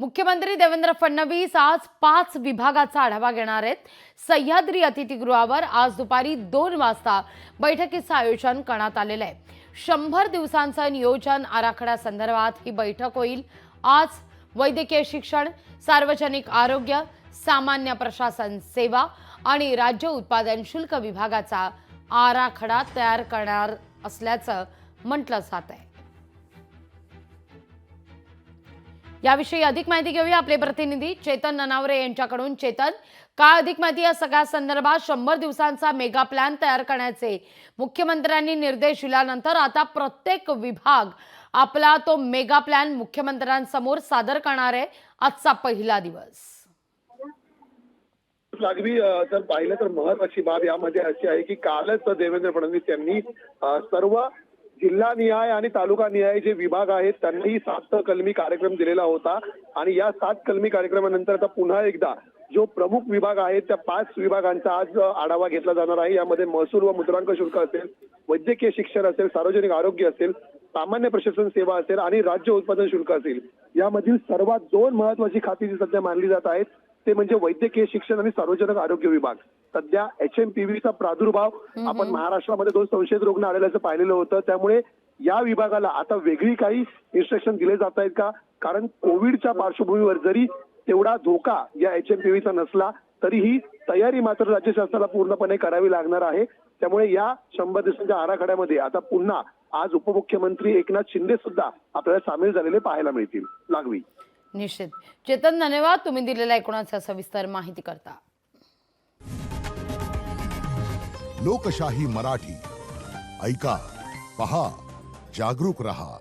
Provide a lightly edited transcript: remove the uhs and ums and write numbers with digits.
मुख्यमंत्री देवेंद्र फडणवीस आज 5 विभागाचा आढावा घेणार आहेत। सह्याद्री अतिथीगृहावर आज दुपारी 2 वाजता बैठकीचं आयोजन करण्यात आलेलं आहे। 100 दिवसांचं नियोजन आराखडा संदर्भात ही बैठक होईल। आज वैद्यकीय शिक्षण, सार्वजनिक आरोग्य, सामान्य प्रशासन सेवा आणि राज्य उत्पादन शुल्क विभागाचा आराखडा तयार करणार असल्याचं म्हटलं जात आहे। याविषयी अधिक माहिती घेऊया आपले प्रतिनिधी चेतन ननावरे यांच्याकडून। चेतन, काय अधिक माहिती या सगळ्या संदर्भात? 100 दिवसांचा मेगा प्लॅन तयार करण्याचे मुख्यमंत्र्यांनी निर्देश दिल्यानंतर आता प्रत्येक विभाग आपला तो मेगा प्लॅन मुख्यमंत्र्यांसमोर सादर करणार आहे। आजचा पहिला दिवस लागवी जर पाहिलं तर महत्वाची बाब यामध्ये अशी आहे की कालच देवेंद्र फडणवीस यांनी सर्व जिल्हानिहाय आणि तालुकानिहाय जे विभाग आहेत त्यांनाही 7 कलमी कार्यक्रम दिलेला होता आणि या 7 कलमी कार्यक्रमानंतर आता पुन्हा एकदा जो प्रमुख विभाग आहेत त्या 5 विभागांचा आज आढावा घेतला जाणार आहे। यामध्ये महसूल व मुद्रांक शुल्क असेल, वैद्यकीय शिक्षण असेल, सार्वजनिक आरोग्य असेल, सामान्य प्रशासन सेवा असेल आणि राज्य उत्पादन शुल्क असेल। यामधील सर्वात 2 महत्वाची खाती जी सध्या मानली जात आहेत ते म्हणजे वैद्यकीय शिक्षण आणि सार्वजनिक आरोग्य विभाग। सध्या HMPVचा प्रादुर्भाव आपण महाराष्ट्रामध्ये 2 संशयित रुग्ण आलेल्याचं पाहिलेलं होतं, त्यामुळे या विभागाला आता वेगळी काही इन्स्ट्रक्शन दिले जात आहेत का? कारण कोविडच्या पार्श्वभूमीवर जरी तेवढा धोका या HMPVचा नसला तरीही तयारी मात्र राज्य शासनाला पूर्णपणे करावी लागणार आहे। त्यामुळे या 100 दिवसांच्या आराखड्यामध्ये आता पुन्हा आज उपमुख्यमंत्री एकनाथ शिंदे सुद्धा आपल्याला सामील झालेले पाहायला मिळतील। लागवी निश्चित। चेतन, धन्यवाद तुम्ही दिलेल्या एकूणच सविस्तर माहिती करता। लोकशाही मराठी ऐका, पहा, जागरूक रहा।